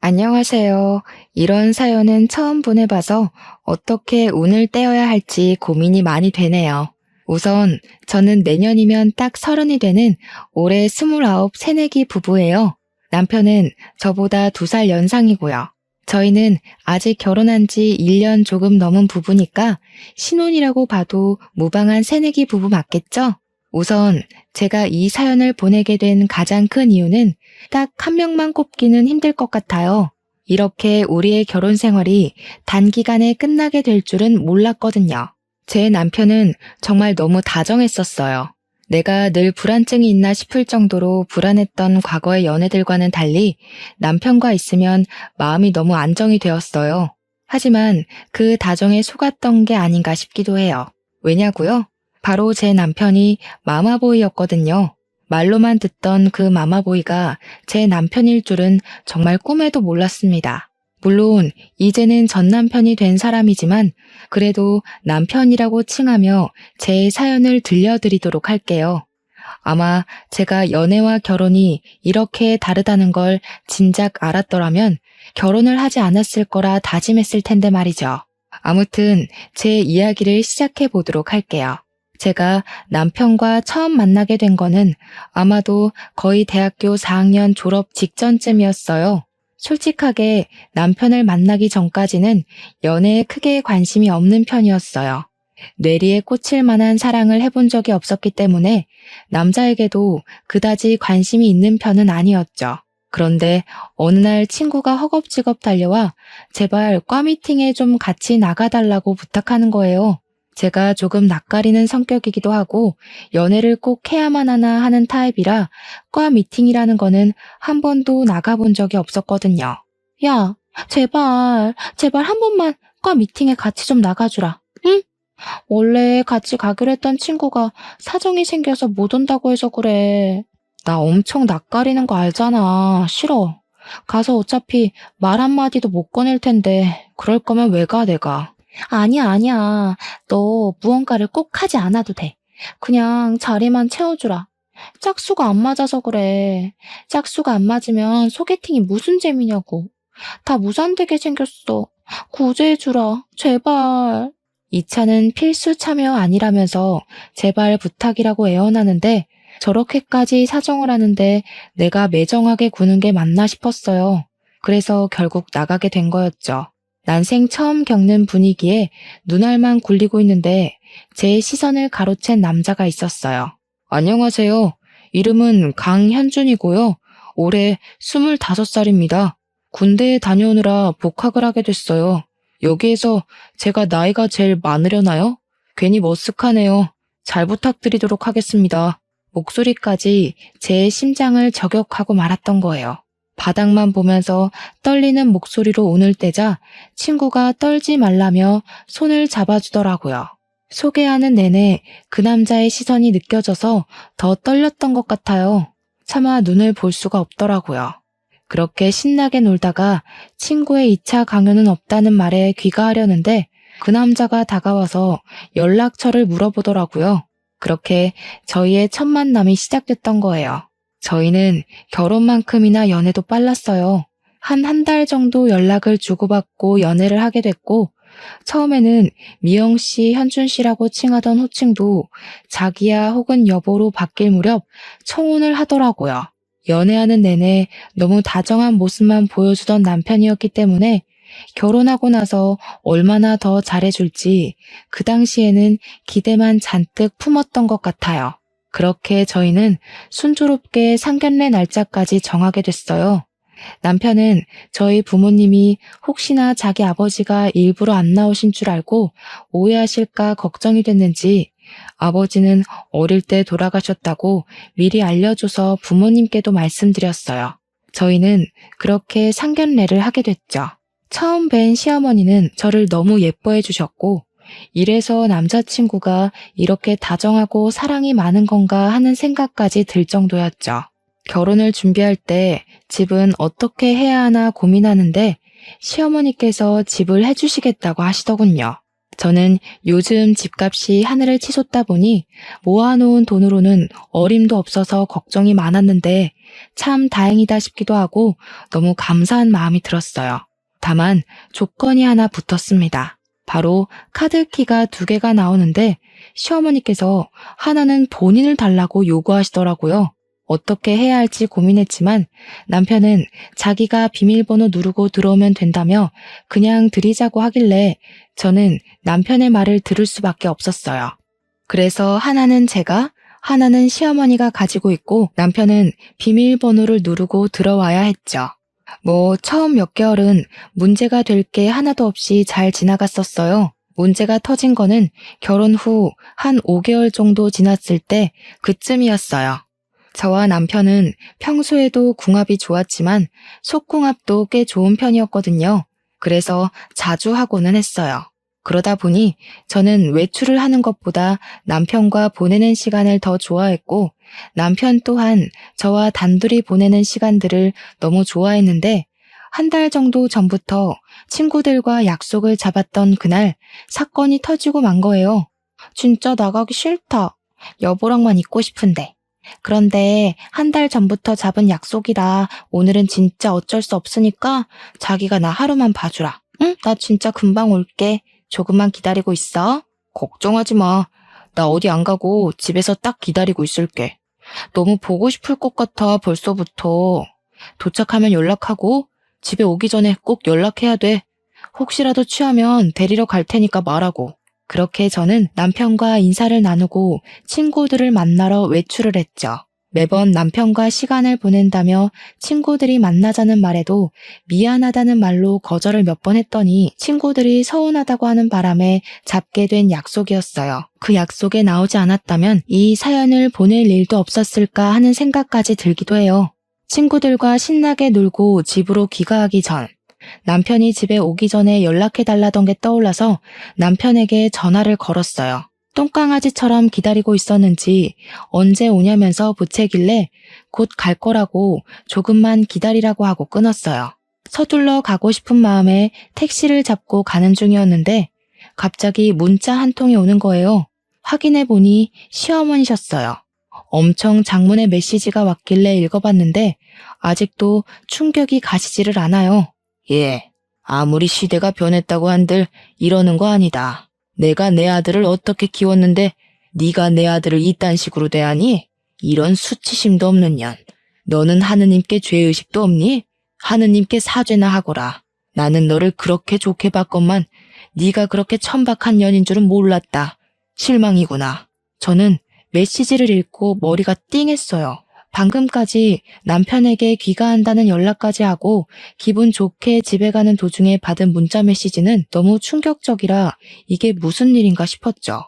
안녕하세요. 이런 사연은 처음 보내봐서 어떻게 운을 떼어야 할지 고민이 많이 되네요. 우선 저는 내년이면 딱 30이 되는 올해 29 새내기 부부예요. 남편은 저보다 2살 연상이고요. 저희는 아직 결혼한 지 1년 조금 넘은 부부니까 신혼이라고 봐도 무방한 새내기 부부 맞겠죠? 우선 제가 이 사연을 보내게 된 가장 큰 이유는 딱 한 명만 꼽기는 힘들 것 같아요. 이렇게 우리의 결혼 생활이 단기간에 끝나게 될 줄은 몰랐거든요. 제 남편은 정말 너무 다정했었어요. 내가 늘 불안증이 있나 싶을 정도로 불안했던 과거의 연애들과는 달리 남편과 있으면 마음이 너무 안정이 되었어요. 하지만 그 다정에 속았던 게 아닌가 싶기도 해요. 왜냐고요? 바로 제 남편이 마마보이였거든요. 말로만 듣던 그 마마보이가 제 남편일 줄은 정말 꿈에도 몰랐습니다. 물론 이제는 전 남편이 된 사람이지만 그래도 남편이라고 칭하며 제 사연을 들려드리도록 할게요. 아마 제가 연애와 결혼이 이렇게 다르다는 걸 진작 알았더라면 결혼을 하지 않았을 거라 다짐했을 텐데 말이죠. 아무튼 제 이야기를 시작해 보도록 할게요. 제가 남편과 처음 만나게 된 거는 아마도 거의 대학교 4학년 졸업 직전쯤이었어요. 솔직하게 남편을 만나기 전까지는 연애에 크게 관심이 없는 편이었어요. 뇌리에 꽂힐 만한 사랑을 해본 적이 없었기 때문에 남자에게도 그다지 관심이 있는 편은 아니었죠. 그런데 어느 날 친구가 허겁지겁 달려와 제발 과 미팅에 좀 같이 나가달라고 부탁하는 거예요. 제가 조금 낯가리는 성격이기도 하고 연애를 꼭 해야만 하나 하는 타입이라 과 미팅이라는 거는 한 번도 나가본 적이 없었거든요. 야, 제발 한 번만 과 미팅에 같이 좀 나가주라. 응? 원래 같이 가기로 했던 친구가 사정이 생겨서 못 온다고 해서 그래. 나 엄청 낯가리는 거 알잖아. 싫어. 가서 어차피 말 한마디도 못 꺼낼 텐데 그럴 거면 왜 가, 내가. 아니야. 너 무언가를 꼭 하지 않아도 돼. 그냥 자리만 채워주라. 짝수가 안 맞아서 그래. 짝수가 안 맞으면 소개팅이 무슨 재미냐고. 다 무산되게 생겼어. 구제해주라. 제발. 이 차는 필수 참여 아니라면서 제발 부탁이라고 애원하는데 저렇게까지 사정을 하는데 내가 매정하게 구는 게 맞나 싶었어요. 그래서 결국 나가게 된 거였죠. 난생 처음 겪는 분위기에 눈알만 굴리고 있는데 제 시선을 가로챈 남자가 있었어요. 안녕하세요. 이름은 강현준이고요. 올해 25살입니다. 군대에 다녀오느라 복학을 하게 됐어요. 여기에서 제가 나이가 제일 많으려나요? 괜히 머쓱하네요. 잘 부탁드리도록 하겠습니다. 목소리까지 제 심장을 저격하고 말았던 거예요. 바닥만 보면서 떨리는 목소리로 운을 떼자 친구가 떨지 말라며 손을 잡아주더라고요. 소개하는 내내 그 남자의 시선이 느껴져서 더 떨렸던 것 같아요. 차마 눈을 볼 수가 없더라고요. 그렇게 신나게 놀다가 친구의 2차 강요는 없다는 말에 귀가하려는데 그 남자가 다가와서 연락처를 물어보더라고요. 그렇게 저희의 첫 만남이 시작됐던 거예요. 저희는 결혼만큼이나 연애도 빨랐어요. 한 달 정도 연락을 주고받고 연애를 하게 됐고 처음에는 미영 씨, 현준 씨라고 칭하던 호칭도 자기야 혹은 여보로 바뀔 무렵 청혼을 하더라고요. 연애하는 내내 너무 다정한 모습만 보여주던 남편이었기 때문에 결혼하고 나서 얼마나 더 잘해줄지 그 당시에는 기대만 잔뜩 품었던 것 같아요. 그렇게 저희는 순조롭게 상견례 날짜까지 정하게 됐어요. 남편은 저희 부모님이 혹시나 자기 아버지가 일부러 안 나오신 줄 알고 오해하실까 걱정이 됐는지 아버지는 어릴 때 돌아가셨다고 미리 알려줘서 부모님께도 말씀드렸어요. 저희는 그렇게 상견례를 하게 됐죠. 처음 뵌 시어머니는 저를 너무 예뻐해 주셨고 이래서 남자친구가 이렇게 다정하고 사랑이 많은 건가 하는 생각까지 들 정도였죠. 결혼을 준비할 때 집은 어떻게 해야 하나 고민하는데 시어머니께서 집을 해주시겠다고 하시더군요. 저는 요즘 집값이 하늘을 치솟다 보니 모아놓은 돈으로는 어림도 없어서 걱정이 많았는데 참 다행이다 싶기도 하고 너무 감사한 마음이 들었어요. 다만 조건이 하나 붙었습니다. 바로 카드키가 2개가 나오는데 시어머니께서 하나는 본인을 달라고 요구하시더라고요. 어떻게 해야 할지 고민했지만 남편은 자기가 비밀번호 누르고 들어오면 된다며 그냥 드리자고 하길래 저는 남편의 말을 들을 수밖에 없었어요. 그래서 하나는 제가, 하나는 시어머니가 가지고 있고 남편은 비밀번호를 누르고 들어와야 했죠. 처음 몇 개월은 문제가 될 게 하나도 없이 잘 지나갔었어요. 문제가 터진 거는 결혼 후 한 5개월 정도 지났을 때 그쯤이었어요. 저와 남편은 평소에도 궁합이 좋았지만 속궁합도 꽤 좋은 편이었거든요. 그래서 자주 하고는 했어요. 그러다 보니 저는 외출을 하는 것보다 남편과 보내는 시간을 더 좋아했고 남편 또한 저와 단둘이 보내는 시간들을 너무 좋아했는데 한 달 정도 전부터 친구들과 약속을 잡았던 그날 사건이 터지고 만 거예요. 진짜 나가기 싫다. 여보랑만 있고 싶은데. 그런데 한 달 전부터 잡은 약속이라 오늘은 진짜 어쩔 수 없으니까 자기가 나 하루만 봐주라. 응? 나 진짜 금방 올게. 조금만 기다리고 있어. 걱정하지 마. 나 어디 안 가고 집에서 딱 기다리고 있을게. 너무 보고 싶을 것 같아 벌써부터. 도착하면 연락하고 집에 오기 전에 꼭 연락해야 돼. 혹시라도 취하면 데리러 갈 테니까 말하고. 그렇게 저는 남편과 인사를 나누고 친구들을 만나러 외출을 했죠. 매번 남편과 시간을 보낸다며 친구들이 만나자는 말에도 미안하다는 말로 거절을 몇 번 했더니 친구들이 서운하다고 하는 바람에 잡게 된 약속이었어요. 그 약속에 나오지 않았다면 이 사연을 보낼 일도 없었을까 하는 생각까지 들기도 해요. 친구들과 신나게 놀고 집으로 귀가하기 전 남편이 집에 오기 전에 연락해달라던 게 떠올라서 남편에게 전화를 걸었어요. 똥강아지처럼 기다리고 있었는지 언제 오냐면서 보채길래 곧 갈 거라고 조금만 기다리라고 하고 끊었어요. 서둘러 가고 싶은 마음에 택시를 잡고 가는 중이었는데 갑자기 문자 한 통이 오는 거예요. 확인해 보니 시어머니셨어요. 엄청 장문의 메시지가 왔길래 읽어봤는데 아직도 충격이 가시지를 않아요. 예, 아무리 시대가 변했다고 한들 이러는 거 아니다. 내가 내 아들을 어떻게 키웠는데 네가 내 아들을 이딴 식으로 대하니? 이런 수치심도 없는 년. 너는 하느님께 죄의식도 없니? 하느님께 사죄나 하거라. 나는 너를 그렇게 좋게 봤건만 네가 그렇게 천박한 년인 줄은 몰랐다. 실망이구나. 저는 메시지를 읽고 머리가 띵했어요. 방금까지 남편에게 귀가한다는 연락까지 하고 기분 좋게 집에 가는 도중에 받은 문자 메시지는 너무 충격적이라 이게 무슨 일인가 싶었죠.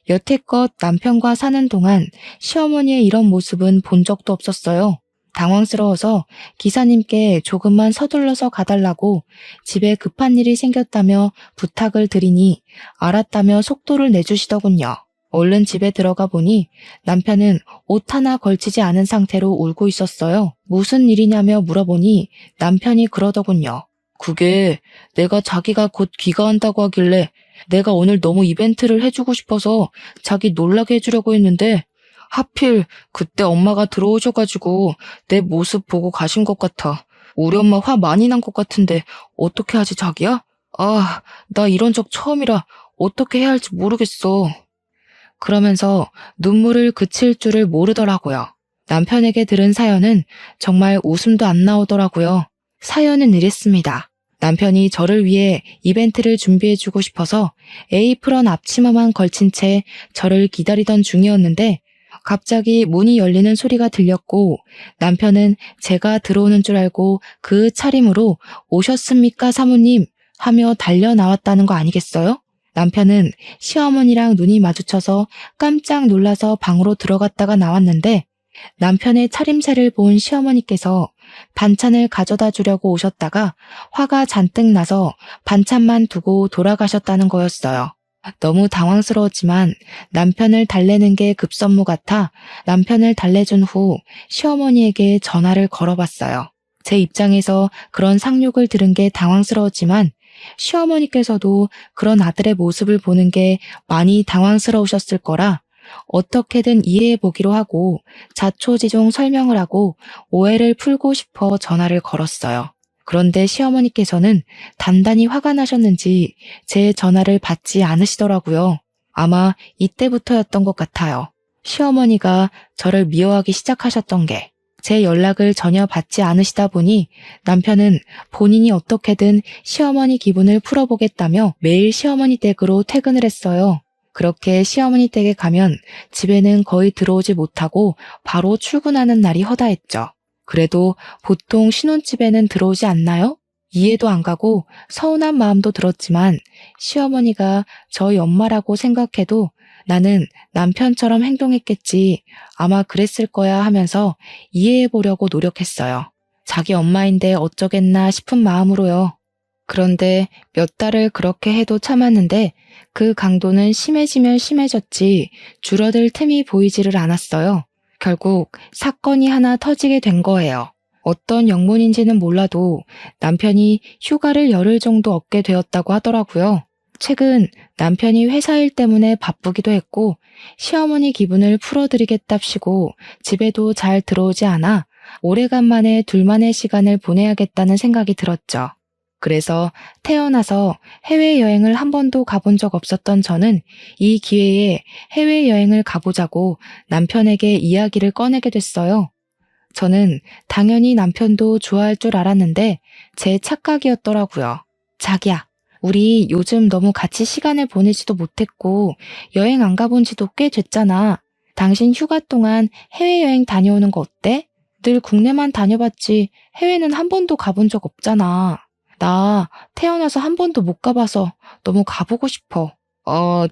여태껏 남편과 사는 동안 시어머니의 이런 모습은 본 적도 없었어요. 당황스러워서 기사님께 조금만 서둘러서 가달라고 집에 급한 일이 생겼다며 부탁을 드리니 알았다며 속도를 내주시더군요. 얼른 집에 들어가 보니 남편은 옷 하나 걸치지 않은 상태로 울고 있었어요. 무슨 일이냐며 물어보니 남편이 그러더군요. 그게 내가 자기가 곧 귀가한다고 하길래 내가 오늘 너무 이벤트를 해주고 싶어서 자기 놀라게 해주려고 했는데 하필 그때 엄마가 들어오셔가지고 내 모습 보고 가신 것 같아. 우리 엄마 화 많이 난 것 같은데 어떻게 하지 자기야? 아, 나 이런 적 처음이라 어떻게 해야 할지 모르겠어. 그러면서 눈물을 그칠 줄을 모르더라고요. 남편에게 들은 사연은 정말 웃음도 안 나오더라고요. 사연은 이랬습니다. 남편이 저를 위해 이벤트를 준비해주고 싶어서 에이프런 앞치마만 걸친 채 저를 기다리던 중이었는데 갑자기 문이 열리는 소리가 들렸고 남편은 제가 들어오는 줄 알고 그 차림으로 오셨습니까 사모님 하며 달려 나왔다는 거 아니겠어요? 남편은 시어머니랑 눈이 마주쳐서 깜짝 놀라서 방으로 들어갔다가 나왔는데 남편의 차림새를 본 시어머니께서 반찬을 가져다 주려고 오셨다가 화가 잔뜩 나서 반찬만 두고 돌아가셨다는 거였어요. 너무 당황스러웠지만 남편을 달래는 게 급선무 같아 남편을 달래준 후 시어머니에게 전화를 걸어봤어요. 제 입장에서 그런 상욕을 들은 게 당황스러웠지만 시어머니께서도 그런 아들의 모습을 보는 게 많이 당황스러우셨을 거라 어떻게든 이해해보기로 하고 자초지종 설명을 하고 오해를 풀고 싶어 전화를 걸었어요. 그런데 시어머니께서는 단단히 화가 나셨는지 제 전화를 받지 않으시더라고요. 아마 이때부터였던 것 같아요. 시어머니가 저를 미워하기 시작하셨던 게, 제 연락을 전혀 받지 않으시다 보니 남편은 본인이 어떻게든 시어머니 기분을 풀어보겠다며 매일 시어머니 댁으로 퇴근을 했어요. 그렇게 시어머니 댁에 가면 집에는 거의 들어오지 못하고 바로 출근하는 날이 허다했죠. 그래도 보통 신혼집에는 들어오지 않나요? 이해도 안 가고 서운한 마음도 들었지만 시어머니가 저희 엄마라고 생각해도 나는 남편처럼 행동했겠지, 아마 그랬을 거야 하면서 이해해 보려고 노력했어요. 자기 엄마인데 어쩌겠나 싶은 마음으로요. 그런데 몇 달을 그렇게 해도 참았는데 그 강도는 심해지면 심해졌지 줄어들 틈이 보이지를 않았어요. 결국 사건이 하나 터지게 된 거예요. 어떤 영문인지는 몰라도 남편이 휴가를 열흘 정도 얻게 되었다고 하더라고요. 최근 남편이 회사 일 때문에 바쁘기도 했고 시어머니 기분을 풀어드리겠답시고 집에도 잘 들어오지 않아 오래간만에 둘만의 시간을 보내야겠다는 생각이 들었죠. 그래서 태어나서 해외여행을 한 번도 가본 적 없었던 저는 이 기회에 해외여행을 가보자고 남편에게 이야기를 꺼내게 됐어요. 저는 당연히 남편도 좋아할 줄 알았는데 제 착각이었더라고요. 자기야, 우리 요즘 너무 같이 시간을 보내지도 못했고 여행 안 가본 지도 꽤 됐잖아. 당신 휴가 동안 해외여행 다녀오는 거 어때? 늘 국내만 다녀봤지 해외는 한 번도 가본 적 없잖아. 나 태어나서 한 번도 못 가봐서 너무 가보고 싶어.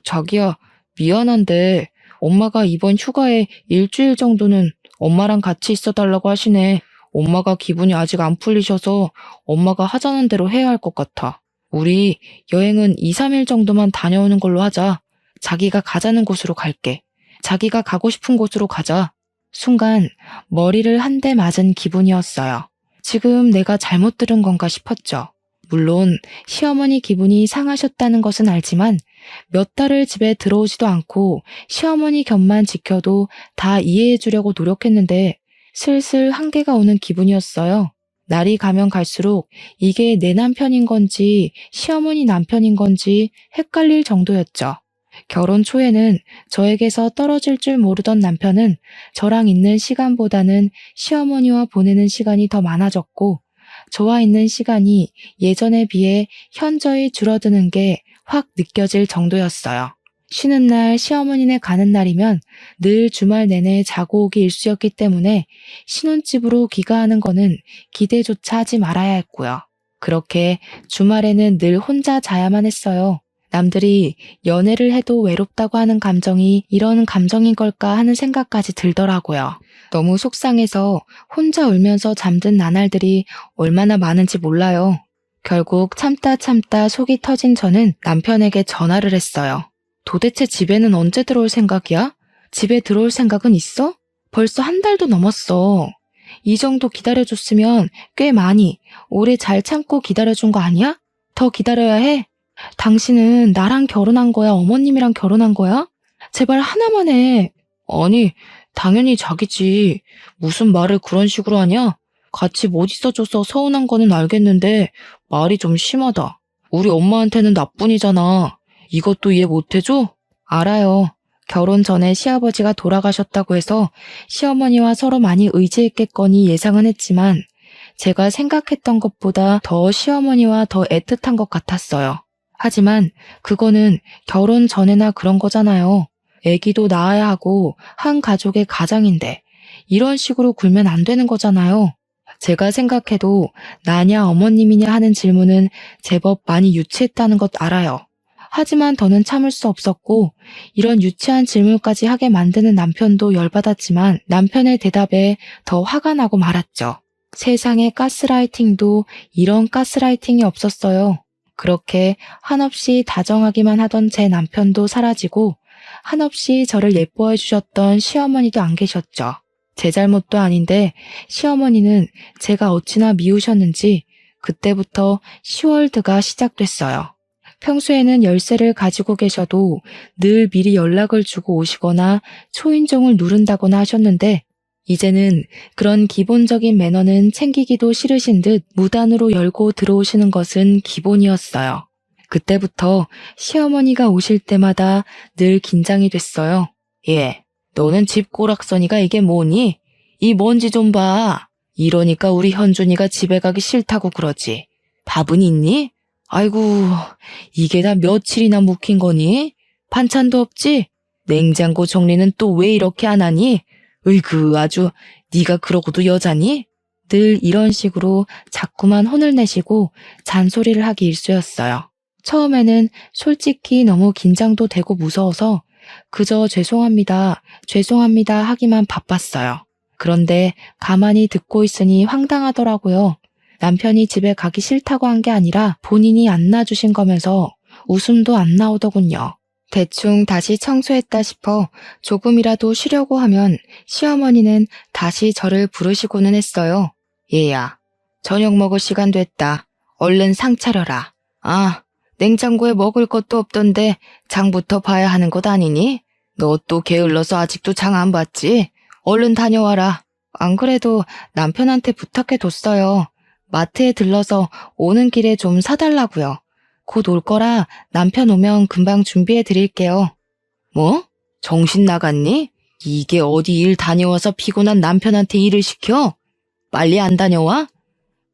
자기야, 미안한데 엄마가 이번 휴가에 일주일 정도는 엄마랑 같이 있어달라고 하시네. 엄마가 기분이 아직 안 풀리셔서 엄마가 하자는 대로 해야 할 것 같아. 우리 여행은 2, 3일 정도만 다녀오는 걸로 하자. 자기가 가자는 곳으로 갈게. 자기가 가고 싶은 곳으로 가자. 순간 머리를 한 대 맞은 기분이었어요. 지금 내가 잘못 들은 건가 싶었죠. 물론 시어머니 기분이 상하셨다는 것은 알지만 몇 달을 집에 들어오지도 않고 시어머니 곁만 지켜도 다 이해해 주려고 노력했는데 슬슬 한계가 오는 기분이었어요. 날이 가면 갈수록 이게 내 남편인 건지 시어머니 남편인 건지 헷갈릴 정도였죠. 결혼 초에는 저에게서 떨어질 줄 모르던 남편은 저랑 있는 시간보다는 시어머니와 보내는 시간이 더 많아졌고 저와 있는 시간이 예전에 비해 현저히 줄어드는 게 확 느껴질 정도였어요. 쉬는 날 시어머니네 가는 날이면 늘 주말 내내 자고 오기 일쑤였기 때문에 신혼집으로 귀가하는 거는 기대조차 하지 말아야 했고요. 그렇게 주말에는 늘 혼자 자야만 했어요. 남들이 연애를 해도 외롭다고 하는 감정이 이런 감정인 걸까 하는 생각까지 들더라고요. 너무 속상해서 혼자 울면서 잠든 나날들이 얼마나 많은지 몰라요. 결국 참다 속이 터진 저는 남편에게 전화를 했어요. 도대체 집에는 언제 들어올 생각이야? 집에 들어올 생각은 있어? 벌써 한 달도 넘었어. 이 정도 기다려줬으면 꽤 많이, 오래 잘 참고 기다려준 거 아니야? 더 기다려야 해? 당신은 나랑 결혼한 거야? 어머님이랑 결혼한 거야? 제발 하나만 해. 아니, 당연히 자기지. 무슨 말을 그런 식으로 하냐? 같이 못 있어줘서 서운한 거는 알겠는데 말이 좀 심하다. 우리 엄마한테는 나뿐이잖아. 이것도 이해 못 해줘? 알아요. 결혼 전에 시아버지가 돌아가셨다고 해서 시어머니와 서로 많이 의지했겠거니 예상은 했지만 제가 생각했던 것보다 더 시어머니와 더 애틋한 것 같았어요. 하지만 그거는 결혼 전에나 그런 거잖아요. 애기도 낳아야 하고 한 가족의 가장인데 이런 식으로 굴면 안 되는 거잖아요. 제가 생각해도 나냐 어머님이냐 하는 질문은 제법 많이 유치했다는 것 알아요. 하지만 더는 참을 수 없었고 이런 유치한 질문까지 하게 만드는 남편도 열받았지만 남편의 대답에 더 화가 나고 말았죠. 세상에 가스라이팅도 이런 가스라이팅이 없었어요. 그렇게 한없이 다정하기만 하던 제 남편도 사라지고 한없이 저를 예뻐해 주셨던 시어머니도 안 계셨죠. 제 잘못도 아닌데 시어머니는 제가 어찌나 미우셨는지 그때부터 시월드가 시작됐어요. 평소에는 열쇠를 가지고 계셔도 늘 미리 연락을 주고 오시거나 초인종을 누른다거나 하셨는데 이제는 그런 기본적인 매너는 챙기기도 싫으신 듯 무단으로 열고 들어오시는 것은 기본이었어요. 그때부터 시어머니가 오실 때마다 늘 긴장이 됐어요. 예, 너는 집 꼬락서니가 이게 뭐니? 이 먼지 좀 봐. 이러니까 우리 현준이가 집에 가기 싫다고 그러지. 밥은 있니? 아이고, 이게 다 며칠이나 묵힌 거니? 반찬도 없지? 냉장고 정리는 또 왜 이렇게 안 하니? 으이그 아주 네가 그러고도 여자니? 늘 이런 식으로 자꾸만 혼을 내시고 잔소리를 하기 일쑤였어요. 처음에는 솔직히 너무 긴장도 되고 무서워서 그저 죄송합니다, 죄송합니다 하기만 바빴어요. 그런데 가만히 듣고 있으니 황당하더라고요. 남편이 집에 가기 싫다고 한 게 아니라 본인이 안 놔주신 거면서 웃음도 안 나오더군요. 대충 다시 청소했다 싶어 조금이라도 쉬려고 하면 시어머니는 다시 저를 부르시고는 했어요. 얘야, 저녁 먹을 시간 됐다. 얼른 상 차려라. 아, 냉장고에 먹을 것도 없던데 장부터 봐야 하는 것 아니니? 너 또 게을러서 아직도 장 안 봤지? 얼른 다녀와라. 안 그래도 남편한테 부탁해뒀어요. 마트에 들러서 오는 길에 좀 사달라고요. 곧 올 거라 남편 오면 금방 준비해 드릴게요. 뭐? 정신 나갔니? 이게 어디 일 다녀와서 피곤한 남편한테 일을 시켜? 빨리 안 다녀와?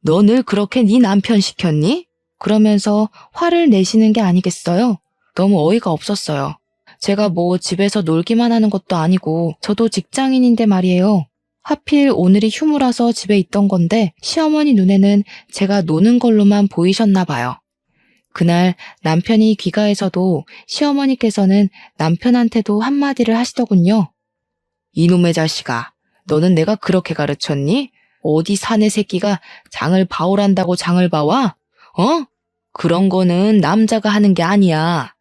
너 늘 그렇게 네 남편 시켰니? 그러면서 화를 내시는 게 아니겠어요? 너무 어이가 없었어요. 제가 뭐 집에서 놀기만 하는 것도 아니고 저도 직장인인데 말이에요. 하필 오늘이 휴무라서 집에 있던 건데 시어머니 눈에는 제가 노는 걸로만 보이셨나 봐요. 그날 남편이 귀가해서도 시어머니께서는 남편한테도 한마디를 하시더군요. 이놈의 자식아, 너는 내가 그렇게 가르쳤니? 어디 사내 새끼가 장을 봐오란다고 장을 봐와? 어? 그런 거는 남자가 하는 게 아니야.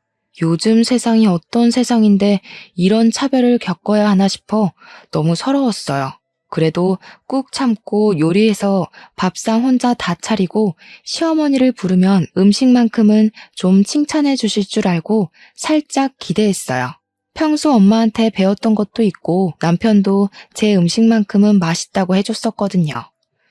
요즘 세상이 어떤 세상인데 이런 차별을 겪어야 하나 싶어 너무 서러웠어요. 그래도 꾹 참고 요리해서 밥상 혼자 다 차리고 시어머니를 부르면 음식만큼은 좀 칭찬해 주실 줄 알고 살짝 기대했어요. 평소 엄마한테 배웠던 것도 있고 남편도 제 음식만큼은 맛있다고 해줬었거든요.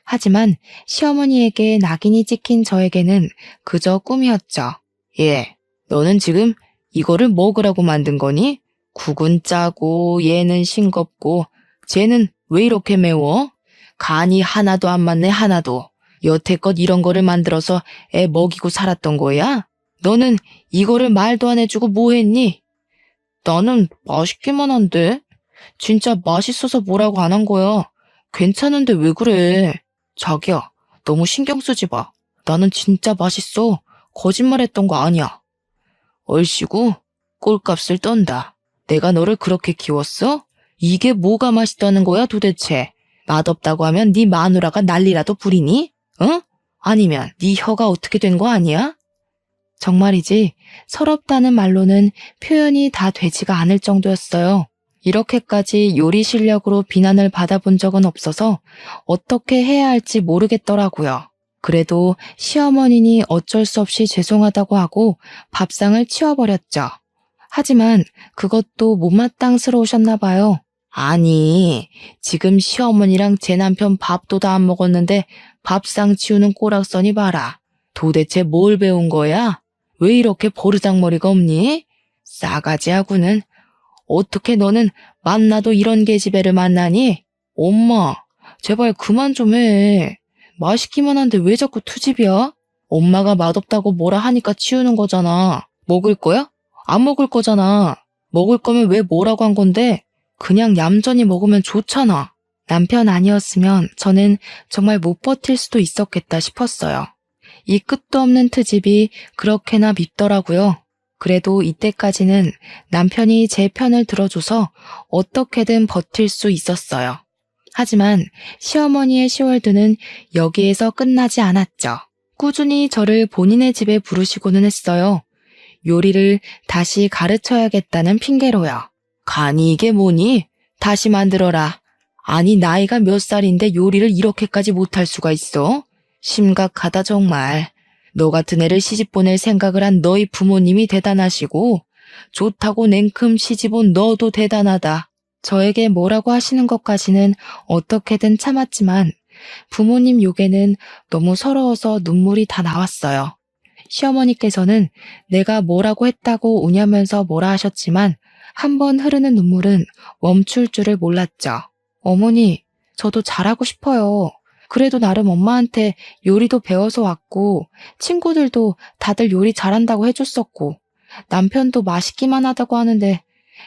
하지만 시어머니에게 낙인이 찍힌 저에게는 그저 꿈이었죠. 예, 너는 지금 이거를 먹으라고 만든 거니? 국은 짜고 얘는 싱겁고 쟤는 왜 이렇게 매워? 간이 하나도 안 맞네 하나도. 여태껏 이런 거를 만들어서 애 먹이고 살았던 거야? 너는 이거를 말도 안 해주고 뭐 했니? 나는 맛있기만 한데. 진짜 맛있어서 뭐라고 안 한 거야. 괜찮은데 왜 그래? 자기야, 너무 신경 쓰지 마. 나는 진짜 맛있어. 거짓말했던 거 아니야. 얼씨구, 꼴값을 떤다. 내가 너를 그렇게 키웠어? 이게 뭐가 맛있다는 거야 도대체? 맛없다고 하면 네 마누라가 난리라도 부리니? 응? 아니면 네 혀가 어떻게 된 거 아니야? 정말이지 서럽다는 말로는 표현이 다 되지가 않을 정도였어요. 이렇게까지 요리 실력으로 비난을 받아본 적은 없어서 어떻게 해야 할지 모르겠더라고요. 그래도 시어머니니 어쩔 수 없이 죄송하다고 하고 밥상을 치워버렸죠. 하지만 그것도 못마땅스러우셨나 봐요. 아니, 지금 시어머니랑 제 남편 밥도 다 안 먹었는데 밥상 치우는 꼬락서니 봐라. 도대체 뭘 배운 거야? 왜 이렇게 버르장머리가 없니? 싸가지하고는. 어떻게 너는 만나도 이런 계집애를 만나니? 엄마, 제발 그만 좀 해. 맛있기만 한데 왜 자꾸 투집이야? 엄마가 맛없다고 뭐라 하니까 치우는 거잖아. 먹을 거야? 안 먹을 거잖아. 먹을 거면 왜 뭐라고 한 건데? 그냥 얌전히 먹으면 좋잖아. 남편 아니었으면 저는 정말 못 버틸 수도 있었겠다 싶었어요. 이 끝도 없는 트집이 그렇게나 밉더라고요. 그래도 이때까지는 남편이 제 편을 들어줘서 어떻게든 버틸 수 있었어요. 하지만 시어머니의 시월드는 여기에서 끝나지 않았죠. 꾸준히 저를 본인의 집에 부르시고는 했어요. 요리를 다시 가르쳐야겠다는 핑계로요. 간이 이게 뭐니? 다시 만들어라. 아니 나이가 몇 살인데 요리를 이렇게까지 못할 수가 있어? 심각하다 정말. 너 같은 애를 시집 보낼 생각을 한 너희 부모님이 대단하시고 좋다고 냉큼 시집 온 너도 대단하다. 저에게 뭐라고 하시는 것까지는 어떻게든 참았지만 부모님 욕에는 너무 서러워서 눈물이 다 나왔어요. 시어머니께서는 내가 뭐라고 했다고 우냐면서 뭐라 하셨지만 한 번 흐르는 눈물은 멈출 줄을 몰랐죠. 어머니, 저도 잘하고 싶어요. 그래도 나름 엄마한테 요리도 배워서 왔고 친구들도 다들 요리 잘한다고 해줬었고 남편도 맛있기만 하다고 하는데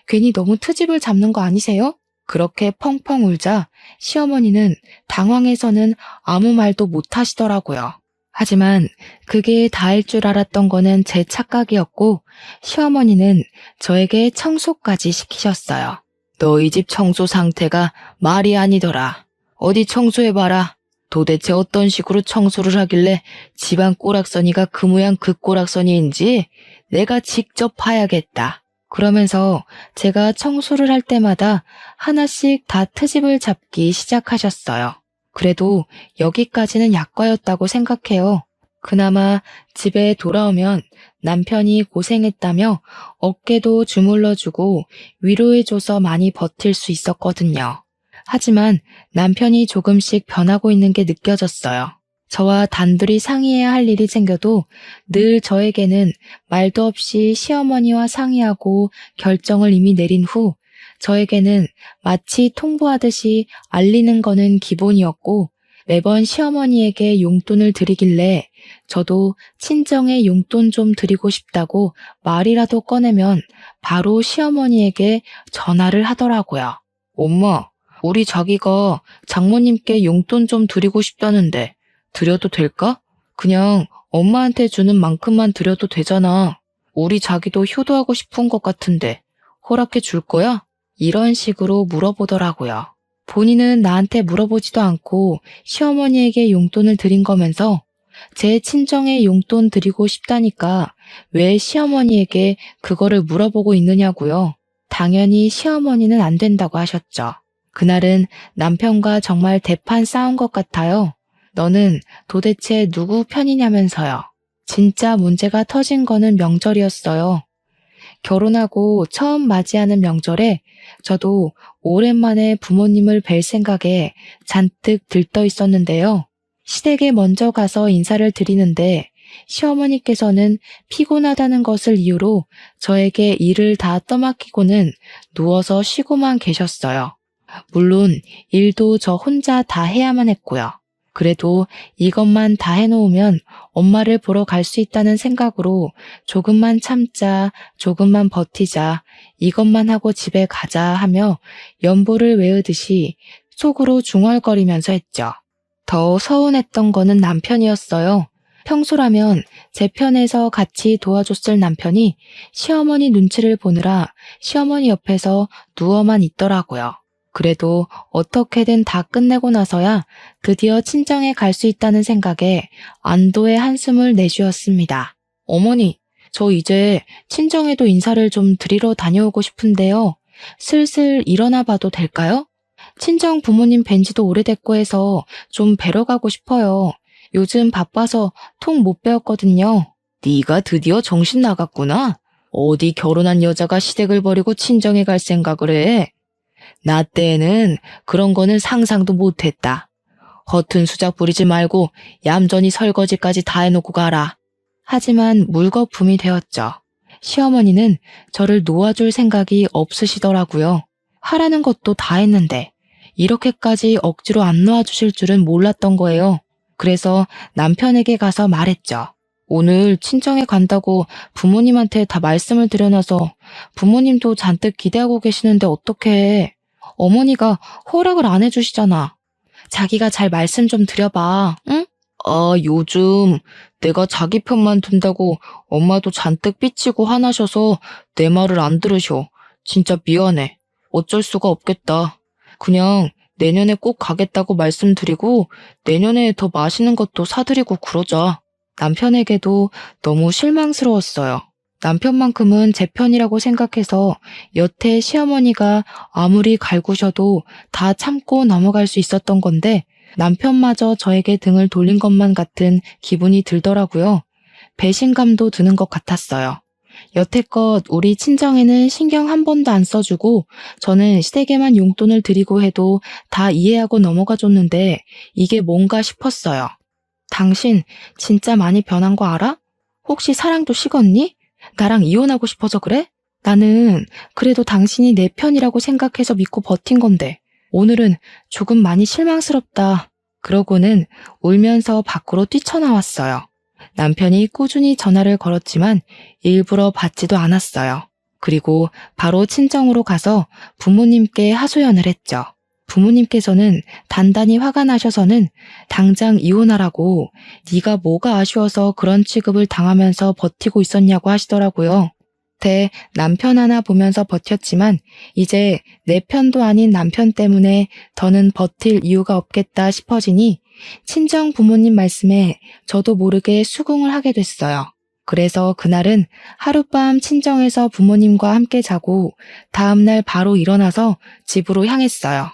괜히 너무 트집을 잡는 거 아니세요? 그렇게 펑펑 울자 시어머니는 당황해서는 아무 말도 못 하시더라고요. 하지만 그게 다일 줄 알았던 거는 제 착각이었고 시어머니는 저에게 청소까지 시키셨어요. 너희 집 청소 상태가 말이 아니더라. 어디 청소해봐라. 도대체 어떤 식으로 청소를 하길래 집안 꼬락서니가 그 모양 그 꼬락서니인지 내가 직접 봐야겠다. 그러면서 제가 청소를 할 때마다 하나씩 다 트집을 잡기 시작하셨어요. 그래도 여기까지는 약과였다고 생각해요. 그나마 집에 돌아오면 남편이 고생했다며 어깨도 주물러주고 위로해줘서 많이 버틸 수 있었거든요. 하지만 남편이 조금씩 변하고 있는 게 느껴졌어요. 저와 단둘이 상의해야 할 일이 생겨도 늘 저에게는 말도 없이 시어머니와 상의하고 결정을 이미 내린 후 저에게는 마치 통보하듯이 알리는 거는 기본이었고 매번 시어머니에게 용돈을 드리길래 저도 친정에 용돈 좀 드리고 싶다고 말이라도 꺼내면 바로 시어머니에게 전화를 하더라고요. 엄마, 우리 자기가 장모님께 용돈 좀 드리고 싶다는데 드려도 될까? 그냥 엄마한테 주는 만큼만 드려도 되잖아. 우리 자기도 효도하고 싶은 것 같은데 허락해 줄 거야? 이런 식으로 물어보더라고요. 본인은 나한테 물어보지도 않고 시어머니에게 용돈을 드린 거면서 제 친정에 용돈 드리고 싶다니까 왜 시어머니에게 그거를 물어보고 있느냐고요. 당연히 시어머니는 안 된다고 하셨죠. 그날은 남편과 정말 대판 싸운 것 같아요. 너는 도대체 누구 편이냐면서요. 진짜 문제가 터진 거는 명절이었어요. 결혼하고 처음 맞이하는 명절에 저도 오랜만에 부모님을 뵐 생각에 잔뜩 들떠 있었는데요. 시댁에 먼저 가서 인사를 드리는데 시어머니께서는 피곤하다는 것을 이유로 저에게 일을 다 떠맡기고는 누워서 쉬고만 계셨어요. 물론 일도 저 혼자 다 해야만 했고요. 그래도 이것만 다 해놓으면 엄마를 보러 갈 수 있다는 생각으로 조금만 참자, 조금만 버티자, 이것만 하고 집에 가자 하며 연보를 외우듯이 속으로 중얼거리면서 했죠. 더 서운했던 거는 남편이었어요. 평소라면 제 편에서 같이 도와줬을 남편이 시어머니 눈치를 보느라 시어머니 옆에서 누워만 있더라고요. 그래도 어떻게든 다 끝내고 나서야 드디어 친정에 갈 수 있다는 생각에 안도의 한숨을 내쉬었습니다. 어머니, 저 이제 친정에도 인사를 좀 드리러 다녀오고 싶은데요. 슬슬 일어나 봐도 될까요? 친정 부모님 뵌 지도 오래됐고 해서 좀 뵈러 가고 싶어요. 요즘 바빠서 통 못 배웠거든요. 네가 드디어 정신 나갔구나. 어디 결혼한 여자가 시댁을 버리고 친정에 갈 생각을 해. 나 때에는 그런 거는 상상도 못했다. 허튼 수작 부리지 말고 얌전히 설거지까지 다 해놓고 가라. 하지만 물거품이 되었죠. 시어머니는 저를 놓아줄 생각이 없으시더라고요. 하라는 것도 다 했는데 이렇게까지 억지로 안 놓아주실 줄은 몰랐던 거예요. 그래서 남편에게 가서 말했죠. 오늘 친정에 간다고 부모님한테 다 말씀을 드려놔서 부모님도 잔뜩 기대하고 계시는데 어떡해. 어머니가 허락을 안 해주시잖아. 자기가 잘 말씀 좀 드려봐, 응? 요즘 내가 자기 편만 든다고 엄마도 잔뜩 삐치고 화나셔서 내 말을 안 들으셔. 진짜 미안해. 어쩔 수가 없겠다. 그냥 내년에 꼭 가겠다고 말씀드리고 내년에 더 맛있는 것도 사드리고 그러자. 남편에게도 너무 실망스러웠어요. 남편만큼은 제 편이라고 생각해서 여태 시어머니가 아무리 갈구셔도 다 참고 넘어갈 수 있었던 건데 남편마저 저에게 등을 돌린 것만 같은 기분이 들더라고요. 배신감도 드는 것 같았어요. 여태껏 우리 친정에는 신경 한 번도 안 써주고 저는 시댁에만 용돈을 드리고 해도 다 이해하고 넘어가 줬는데 이게 뭔가 싶었어요. 당신 진짜 많이 변한 거 알아? 혹시 사랑도 식었니? 나랑 이혼하고 싶어서 그래? 나는 그래도 당신이 내 편이라고 생각해서 믿고 버틴 건데 오늘은 조금 많이 실망스럽다. 그러고는 울면서 밖으로 뛰쳐나왔어요. 남편이 꾸준히 전화를 걸었지만 일부러 받지도 않았어요. 그리고 바로 친정으로 가서 부모님께 하소연을 했죠. 부모님께서는 단단히 화가 나셔서는 당장 이혼하라고 네가 뭐가 아쉬워서 그런 취급을 당하면서 버티고 있었냐고 하시더라고요. 남편 하나 보면서 버텼지만 이제 내 편도 아닌 남편 때문에 더는 버틸 이유가 없겠다 싶어지니 친정 부모님 말씀에 저도 모르게 수긍을 하게 됐어요. 그래서 그날은 하룻밤 친정에서 부모님과 함께 자고 다음날 바로 일어나서 집으로 향했어요.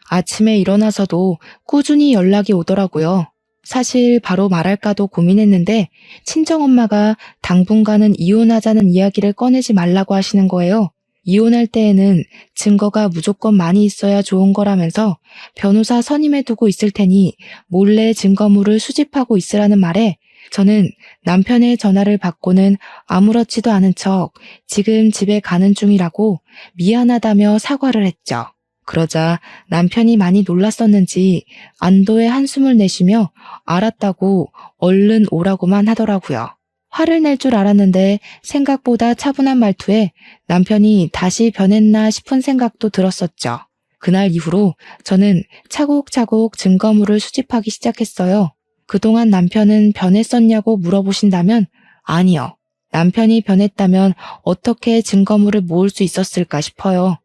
아침에 일어나서도 꾸준히 연락이 오더라고요. 사실 바로 말할까도 고민했는데 친정엄마가 당분간은 이혼하자는 이야기를 꺼내지 말라고 하시는 거예요. 이혼할 때에는 증거가 무조건 많이 있어야 좋은 거라면서 변호사 선임해 두고 있을 테니 몰래 증거물을 수집하고 있으라는 말에 저는 남편의 전화를 받고는 아무렇지도 않은 척 지금 집에 가는 중이라고 미안하다며 사과를 했죠. 그러자 남편이 많이 놀랐었는지 안도의 한숨을 내쉬며 알았다고 얼른 오라고만 하더라고요. 화를 낼 줄 알았는데 생각보다 차분한 말투에 남편이 다시 변했나 싶은 생각도 들었었죠. 그날 이후로 저는 차곡차곡 증거물을 수집하기 시작했어요. 그동안 남편은 변했었냐고 물어보신다면 아니요. 남편이 변했다면 어떻게 증거물을 모을 수 있었을까 싶어요.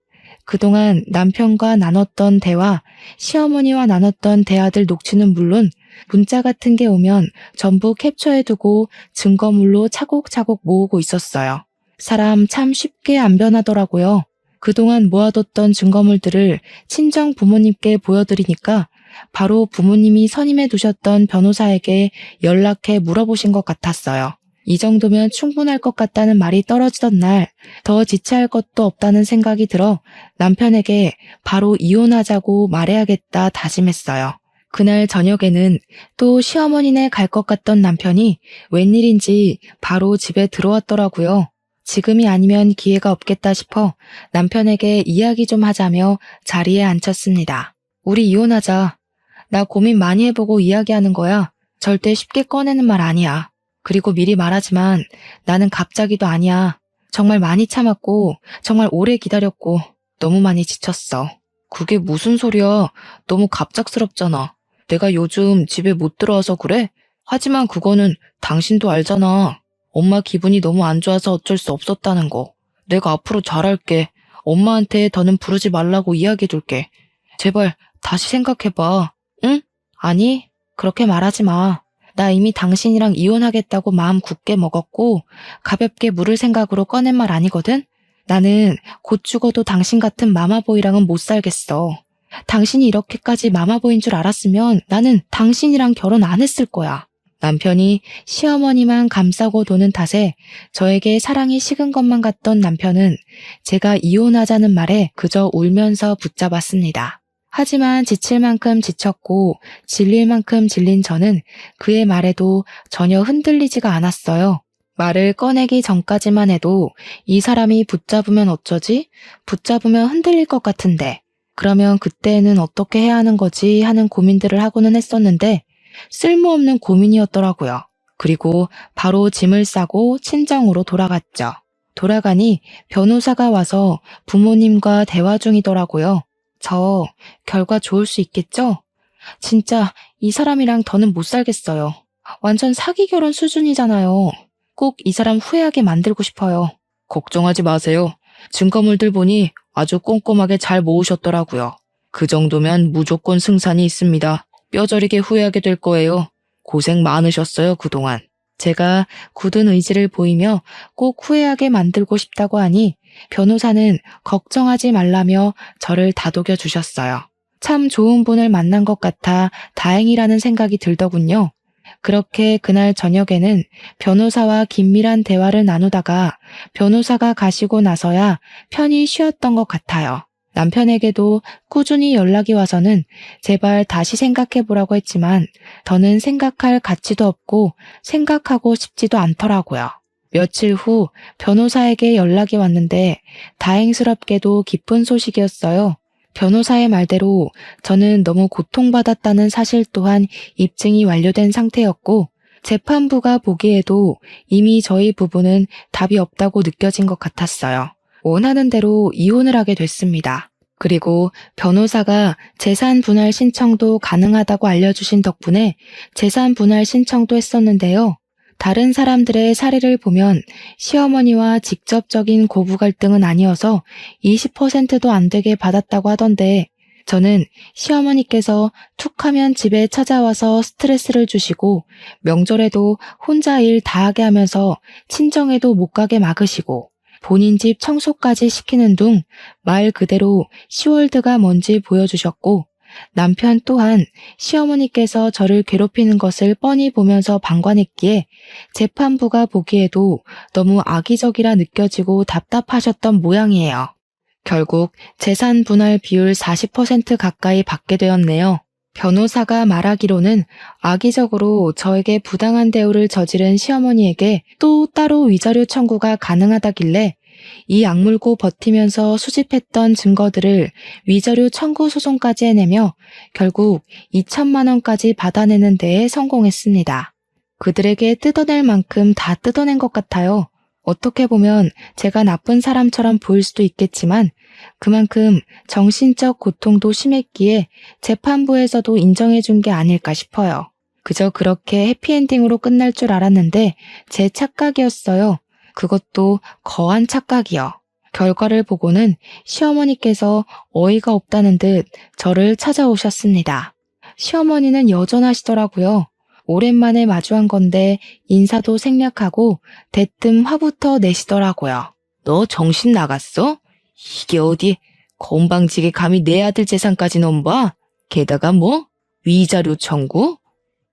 그동안 남편과 나눴던 대화, 시어머니와 나눴던 대화들 녹취는 물론 문자 같은 게 오면 전부 캡처해두고 증거물로 차곡차곡 모으고 있었어요. 사람 참 쉽게 안 변하더라고요. 그동안 모아뒀던 증거물들을 친정 부모님께 보여드리니까 바로 부모님이 선임해 두셨던 변호사에게 연락해 물어보신 것 같았어요. 이 정도면 충분할 것 같다는 말이 떨어지던 날 더 지체할 것도 없다는 생각이 들어 남편에게 바로 이혼하자고 말해야겠다 다짐했어요. 그날 저녁에는 또 시어머니네 갈 것 같던 남편이 웬일인지 바로 집에 들어왔더라고요. 지금이 아니면 기회가 없겠다 싶어 남편에게 이야기 좀 하자며 자리에 앉혔습니다. 우리 이혼하자. 나 고민 많이 해보고 이야기하는 거야. 절대 쉽게 꺼내는 말 아니야. 그리고 미리 말하지만 나는 갑자기도 아니야. 정말 많이 참았고 정말 오래 기다렸고 너무 많이 지쳤어. 그게 무슨 소리야. 너무 갑작스럽잖아. 내가 요즘 집에 못 들어와서 그래? 하지만 그거는 당신도 알잖아. 엄마 기분이 너무 안 좋아서 어쩔 수 없었다는 거. 내가 앞으로 잘할게. 엄마한테 더는 부르지 말라고 이야기해둘게. 제발 다시 생각해봐. 응? 아니, 그렇게 말하지 마. 나 이미 당신이랑 이혼하겠다고 마음 굳게 먹었고 가볍게 물을 생각으로 꺼낸 말 아니거든? 나는 곧 죽어도 당신 같은 마마보이랑은 못 살겠어. 당신이 이렇게까지 마마보이인 줄 알았으면 나는 당신이랑 결혼 안 했을 거야. 남편이 시어머니만 감싸고 도는 탓에 저에게 사랑이 식은 것만 같던 남편은 제가 이혼하자는 말에 그저 울면서 붙잡았습니다. 하지만 지칠 만큼 지쳤고 질릴 만큼 질린 저는 그의 말에도 전혀 흔들리지가 않았어요. 말을 꺼내기 전까지만 해도 이 사람이 붙잡으면 어쩌지? 붙잡으면 흔들릴 것 같은데 그러면 그때는 어떻게 해야 하는 거지 하는 고민들을 하고는 했었는데 쓸모없는 고민이었더라고요. 그리고 바로 짐을 싸고 친정으로 돌아갔죠. 돌아가니 변호사가 와서 부모님과 대화 중이더라고요. 저 결과 좋을 수 있겠죠? 진짜 이 사람이랑 더는 못 살겠어요. 완전 사기 결혼 수준이잖아요. 꼭 이 사람 후회하게 만들고 싶어요. 걱정하지 마세요. 증거물들 보니 아주 꼼꼼하게 잘 모으셨더라고요. 그 정도면 무조건 승산이 있습니다. 뼈저리게 후회하게 될 거예요. 고생 많으셨어요, 그동안. 제가 굳은 의지를 보이며 꼭 후회하게 만들고 싶다고 하니 변호사는 걱정하지 말라며 저를 다독여 주셨어요. 참 좋은 분을 만난 것 같아 다행이라는 생각이 들더군요. 그렇게 그날 저녁에는 변호사와 긴밀한 대화를 나누다가 변호사가 가시고 나서야 편히 쉬었던 것 같아요. 남편에게도 꾸준히 연락이 와서는 제발 다시 생각해보라고 했지만 더는 생각할 가치도 없고 생각하고 싶지도 않더라고요. 며칠 후 변호사에게 연락이 왔는데 다행스럽게도 기쁜 소식이었어요. 변호사의 말대로 저는 너무 고통받았다는 사실 또한 입증이 완료된 상태였고 재판부가 보기에도 이미 저희 부부는 답이 없다고 느껴진 것 같았어요. 원하는 대로 이혼을 하게 됐습니다. 그리고 변호사가 재산 분할 신청도 가능하다고 알려주신 덕분에 재산 분할 신청도 했었는데요. 다른 사람들의 사례를 보면 시어머니와 직접적인 고부 갈등은 아니어서 20%도 안 되게 받았다고 하던데 저는 시어머니께서 툭하면 집에 찾아와서 스트레스를 주시고 명절에도 혼자 일 다 하게 하면서 친정에도 못 가게 막으시고 본인 집 청소까지 시키는 둥 말 그대로 시월드가 뭔지 보여주셨고 남편 또한 시어머니께서 저를 괴롭히는 것을 뻔히 보면서 방관했기에 재판부가 보기에도 너무 악의적이라 느껴지고 답답하셨던 모양이에요. 결국 재산 분할 비율 40% 가까이 받게 되었네요. 변호사가 말하기로는 악의적으로 저에게 부당한 대우를 저지른 시어머니에게 또 따로 위자료 청구가 가능하다길래 이 악물고 버티면서 수집했던 증거들을 위자료 청구 소송까지 해내며 결국 2천만 원까지 받아내는 데에 성공했습니다. 그들에게 뜯어낼 만큼 다 뜯어낸 것 같아요. 어떻게 보면 제가 나쁜 사람처럼 보일 수도 있겠지만 그만큼 정신적 고통도 심했기에 재판부에서도 인정해준 게 아닐까 싶어요. 그저 그렇게 해피엔딩으로 끝날 줄 알았는데 제 착각이었어요. 그것도 거한 착각이요. 결과를 보고는 시어머니께서 어이가 없다는 듯 저를 찾아오셨습니다. 시어머니는 여전하시더라고요. 오랜만에 마주한 건데 인사도 생략하고 대뜸 화부터 내시더라고요. 너 정신 나갔어? 이게 어디 건방지게 감히 내 아들 재산까지 넘봐? 게다가 뭐? 위자료 청구?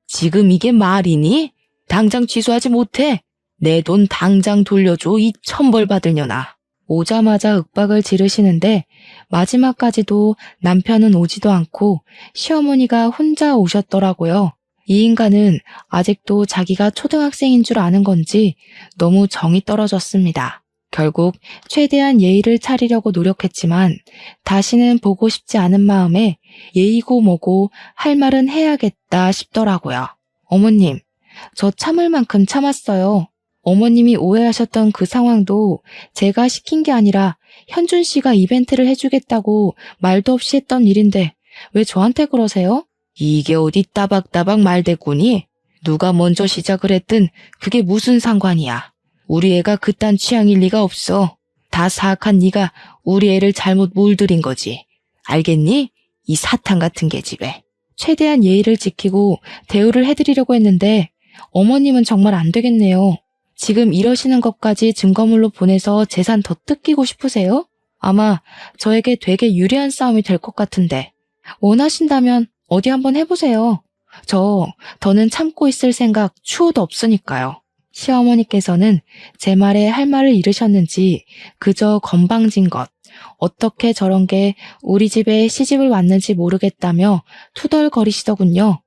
지금 이게 말이니? 당장 취소하지 못해. 내 돈 당장 돌려줘 이 천벌 받을 년아. 오자마자 윽박을 지르시는데 마지막까지도 남편은 오지도 않고 시어머니가 혼자 오셨더라고요. 이 인간은 아직도 자기가 초등학생인 줄 아는 건지 너무 정이 떨어졌습니다. 결국 최대한 예의를 차리려고 노력했지만 다시는 보고 싶지 않은 마음에 예의고 뭐고 할 말은 해야겠다 싶더라고요. 어머님, 저 참을 만큼 참았어요. 어머님이 오해하셨던 그 상황도 제가 시킨 게 아니라 현준 씨가 이벤트를 해주겠다고 말도 없이 했던 일인데 왜 저한테 그러세요? 이게 어디 따박따박 말대꾸니? 누가 먼저 시작을 했든 그게 무슨 상관이야. 우리 애가 그딴 취향일 리가 없어. 다 사악한 네가 우리 애를 잘못 몰들인 거지. 알겠니? 이 사탄 같은 계집애. 최대한 예의를 지키고 대우를 해드리려고 했는데 어머님은 정말 안 되겠네요. 지금 이러시는 것까지 증거물로 보내서 재산 더 뜯기고 싶으세요? 아마 저에게 되게 유리한 싸움이 될 것 같은데 원하신다면 어디 한번 해보세요. 더는 참고 있을 생각 추호도 없으니까요. 시어머니께서는 제 말에 할 말을 잃으셨는지 그저 건방진 것, 어떻게 저런 게 우리 집에 시집을 왔는지 모르겠다며 투덜거리시더군요.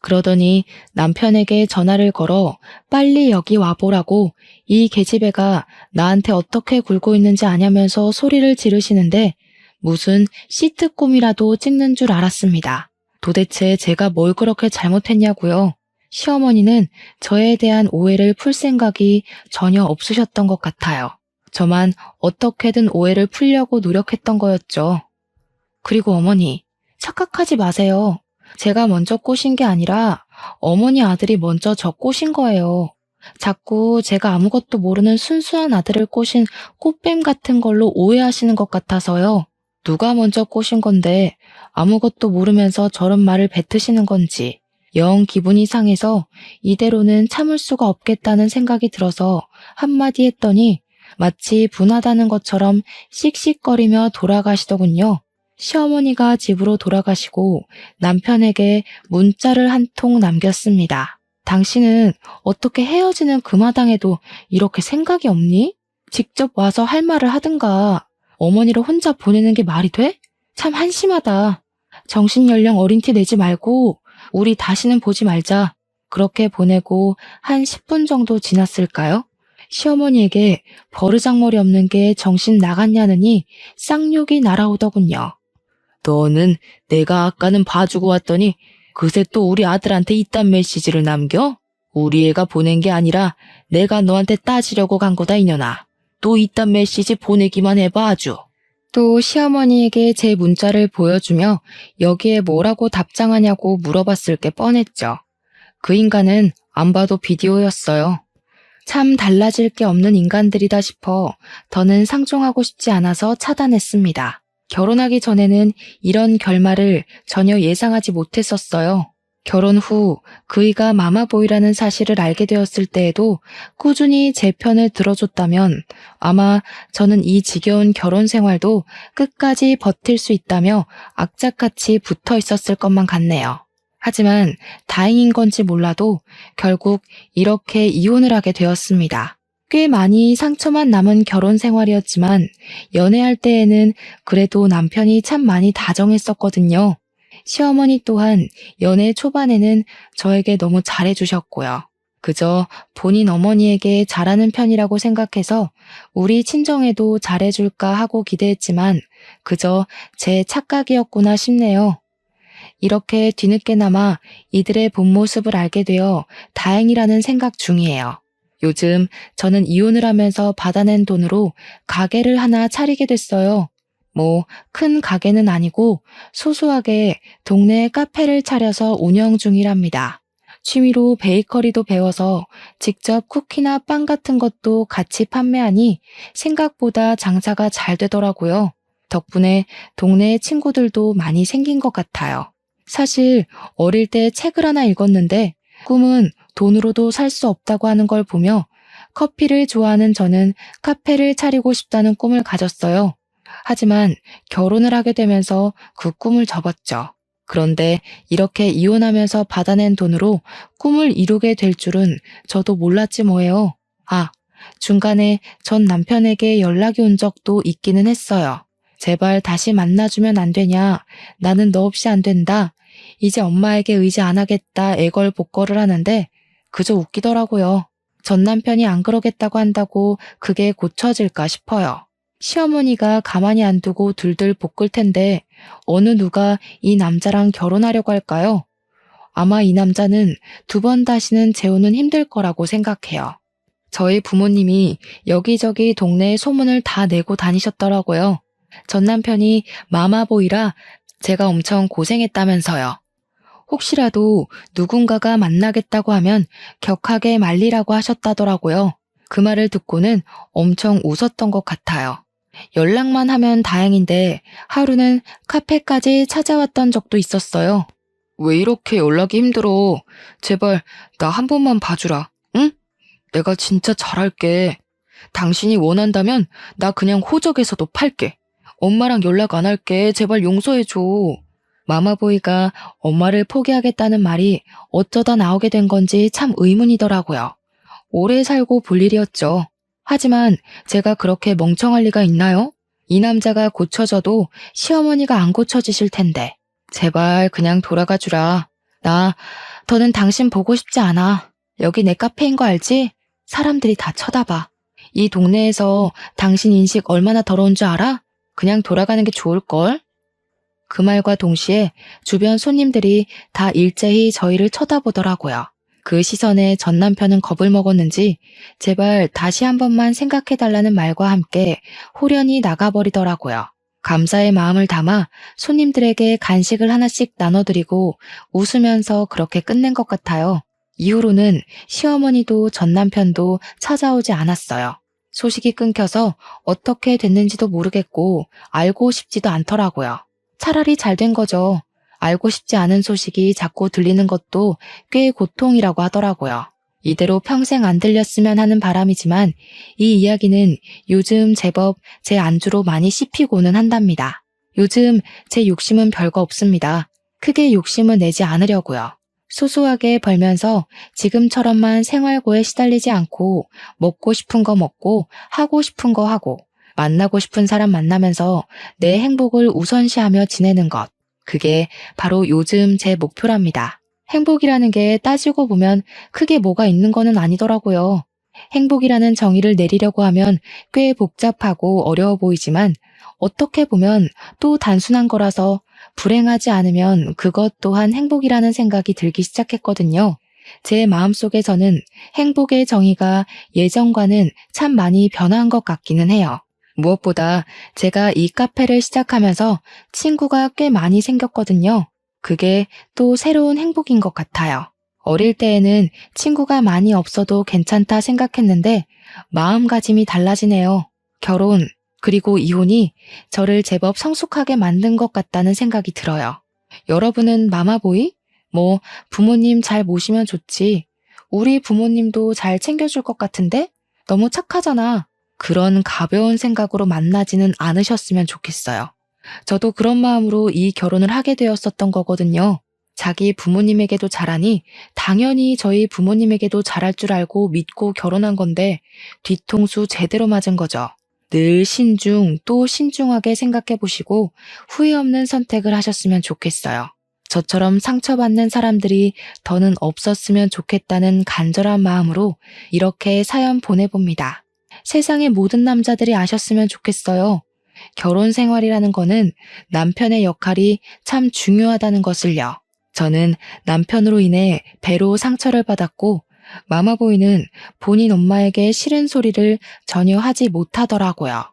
그러더니 남편에게 전화를 걸어 빨리 여기 와보라고 이 계집애가 나한테 어떻게 굴고 있는지 아냐면서 소리를 지르시는데 무슨 시트콤이라도 찍는 줄 알았습니다. 도대체 제가 뭘 그렇게 잘못했냐고요. 시어머니는 저에 대한 오해를 풀 생각이 전혀 없으셨던 것 같아요. 저만 어떻게든 오해를 풀려고 노력했던 거였죠. 그리고 어머니, 착각하지 마세요. 제가 먼저 꼬신 게 아니라 어머니 아들이 먼저 저 꼬신 거예요. 자꾸 제가 아무것도 모르는 순수한 아들을 꼬신 꽃뱀 같은 걸로 오해하시는 것 같아서요. 누가 먼저 꼬신 건데 아무것도 모르면서 저런 말을 뱉으시는 건지 영 기분이 상해서 이대로는 참을 수가 없겠다는 생각이 들어서 한마디 했더니 마치 분하다는 것처럼 씩씩거리며 돌아가시더군요. 시어머니가 집으로 돌아가시고 남편에게 문자를 한 통 남겼습니다. 당신은 어떻게 헤어지는 그 마당에도 이렇게 생각이 없니? 직접 와서 할 말을 하든가. 어머니를 혼자 보내는 게 말이 돼? 참 한심하다. 정신연령 어린 티 내지 말고 우리 다시는 보지 말자. 그렇게 보내고 한 10분 정도 지났을까요? 시어머니에게 버르장머리 없는 게 정신 나갔냐느니 쌍욕이 날아오더군요. 너는 내가 아까는 봐주고 왔더니 그새 또 우리 아들한테 이딴 메시지를 남겨? 우리 애가 보낸 게 아니라 내가 너한테 따지려고 간 거다 이년아. 또 이딴 메시지 보내기만 해봐 아주. 또 시어머니에게 제 문자를 보여주며 여기에 뭐라고 답장하냐고 물어봤을 게 뻔했죠. 그 인간은 안 봐도 비디오였어요. 참 달라질 게 없는 인간들이다 싶어 더는 상종하고 싶지 않아서 차단했습니다. 결혼하기 전에는 이런 결말을 전혀 예상하지 못했었어요. 결혼 후 그이가 마마보이라는 사실을 알게 되었을 때에도 꾸준히 제 편을 들어줬다면 아마 저는 이 지겨운 결혼 생활도 끝까지 버틸 수 있다며 악착같이 붙어 있었을 것만 같네요. 하지만 다행인 건지 몰라도 결국 이렇게 이혼을 하게 되었습니다. 꽤 많이 상처만 남은 결혼 생활이었지만 연애할 때에는 그래도 남편이 참 많이 다정했었거든요. 시어머니 또한 연애 초반에는 저에게 너무 잘해주셨고요. 그저 본인 어머니에게 잘하는 편이라고 생각해서 우리 친정에도 잘해줄까 하고 기대했지만 그저 제 착각이었구나 싶네요. 이렇게 뒤늦게나마 이들의 본 모습을 알게 되어 다행이라는 생각 중이에요. 요즘 저는 이혼을 하면서 받아낸 돈으로 가게를 하나 차리게 됐어요. 뭐 큰 가게는 아니고 소소하게 동네에 카페를 차려서 운영 중이랍니다. 취미로 베이커리도 배워서 직접 쿠키나 빵 같은 것도 같이 판매하니 생각보다 장사가 잘 되더라고요. 덕분에 동네 친구들도 많이 생긴 것 같아요. 사실 어릴 때 책을 하나 읽었는데 꿈은 돈으로도 살 수 없다고 하는 걸 보며 커피를 좋아하는 저는 카페를 차리고 싶다는 꿈을 가졌어요. 하지만 결혼을 하게 되면서 그 꿈을 접었죠. 그런데 이렇게 이혼하면서 받아낸 돈으로 꿈을 이루게 될 줄은 저도 몰랐지 뭐예요. 중간에 전 남편에게 연락이 온 적도 있기는 했어요. 제발 다시 만나주면 안 되냐? 나는 너 없이 안 된다. 이제 엄마에게 의지 안 하겠다 애걸복걸을 하는데 그저 웃기더라고요. 전 남편이 안 그러겠다고 한다고 그게 고쳐질까 싶어요. 시어머니가 가만히 안 두고 둘둘 볶을 텐데 어느 누가 이 남자랑 결혼하려고 할까요? 아마 이 남자는 2번 다시는 재혼은 힘들 거라고 생각해요. 저희 부모님이 여기저기 동네에 소문을 다 내고 다니셨더라고요. 전 남편이 마마보이라 제가 엄청 고생했다면서요. 혹시라도 누군가가 만나겠다고 하면 격하게 말리라고 하셨다더라고요. 그 말을 듣고는 엄청 웃었던 것 같아요. 연락만 하면 다행인데 하루는 카페까지 찾아왔던 적도 있었어요. 왜 이렇게 연락이 힘들어? 제발 나 한 번만 봐주라. 응? 내가 진짜 잘할게. 당신이 원한다면 나 그냥 호적에서도 팔게. 엄마랑 연락 안 할게. 제발 용서해줘. 마마보이가 엄마를 포기하겠다는 말이 어쩌다 나오게 된 건지 참 의문이더라고요. 오래 살고 볼 일이었죠. 하지만 제가 그렇게 멍청할 리가 있나요? 이 남자가 고쳐져도 시어머니가 안 고쳐지실 텐데. 제발 그냥 돌아가 주라. 나 더는 당신 보고 싶지 않아. 여기 내 카페인 거 알지? 사람들이 다 쳐다봐. 이 동네에서 당신 인식 얼마나 더러운 줄 알아? 그냥 돌아가는 게 좋을걸? 그 말과 동시에 주변 손님들이 다 일제히 저희를 쳐다보더라고요. 그 시선에 전 남편은 겁을 먹었는지 제발 다시 한 번만 생각해달라는 말과 함께 홀연히 나가버리더라고요. 감사의 마음을 담아 손님들에게 간식을 하나씩 나눠드리고 웃으면서 그렇게 끝낸 것 같아요. 이후로는 시어머니도 전 남편도 찾아오지 않았어요. 소식이 끊겨서 어떻게 됐는지도 모르겠고 알고 싶지도 않더라고요. 차라리 잘 된 거죠. 알고 싶지 않은 소식이 자꾸 들리는 것도 꽤 고통이라고 하더라고요. 이대로 평생 안 들렸으면 하는 바람이지만 이 이야기는 요즘 제법 제 안주로 많이 씹히고는 한답니다. 요즘 제 욕심은 별거 없습니다. 크게 욕심을 내지 않으려고요. 소소하게 벌면서 지금처럼만 생활고에 시달리지 않고 먹고 싶은 거 먹고 하고 싶은 거 하고 만나고 싶은 사람 만나면서 내 행복을 우선시하며 지내는 것. 그게 바로 요즘 제 목표랍니다. 행복이라는 게 따지고 보면 크게 뭐가 있는 거는 아니더라고요. 행복이라는 정의를 내리려고 하면 꽤 복잡하고 어려워 보이지만 어떻게 보면 또 단순한 거라서 불행하지 않으면 그것 또한 행복이라는 생각이 들기 시작했거든요. 제 마음속에서는 행복의 정의가 예전과는 참 많이 변한 것 같기는 해요. 무엇보다 제가 이 카페를 시작하면서 친구가 꽤 많이 생겼거든요. 그게 또 새로운 행복인 것 같아요. 어릴 때에는 친구가 많이 없어도 괜찮다 생각했는데 마음가짐이 달라지네요. 결혼, 그리고 이혼이 저를 제법 성숙하게 만든 것 같다는 생각이 들어요. 여러분은 마마보이? 부모님 잘 모시면 좋지. 우리 부모님도 잘 챙겨줄 것 같은데? 너무 착하잖아. 그런 가벼운 생각으로 만나지는 않으셨으면 좋겠어요. 저도 그런 마음으로 이 결혼을 하게 되었었던 거거든요. 자기 부모님에게도 잘하니 당연히 저희 부모님에게도 잘할 줄 알고 믿고 결혼한 건데 뒤통수 제대로 맞은 거죠. 늘 신중 또 신중하게 생각해 보시고 후회 없는 선택을 하셨으면 좋겠어요. 저처럼 상처받는 사람들이 더는 없었으면 좋겠다는 간절한 마음으로 이렇게 사연 보내봅니다. 세상의 모든 남자들이 아셨으면 좋겠어요. 결혼 생활이라는 거는 남편의 역할이 참 중요하다는 것을요. 저는 남편으로 인해 배로 상처를 받았고 마마보이는 본인 엄마에게 싫은 소리를 전혀 하지 못하더라고요.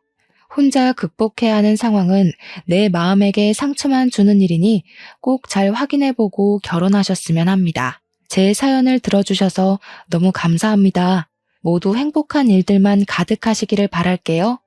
혼자 극복해야 하는 상황은 내 마음에게 상처만 주는 일이니 꼭 잘 확인해보고 결혼하셨으면 합니다. 제 사연을 들어주셔서 너무 감사합니다. 모두 행복한 일들만 가득하시기를 바랄게요.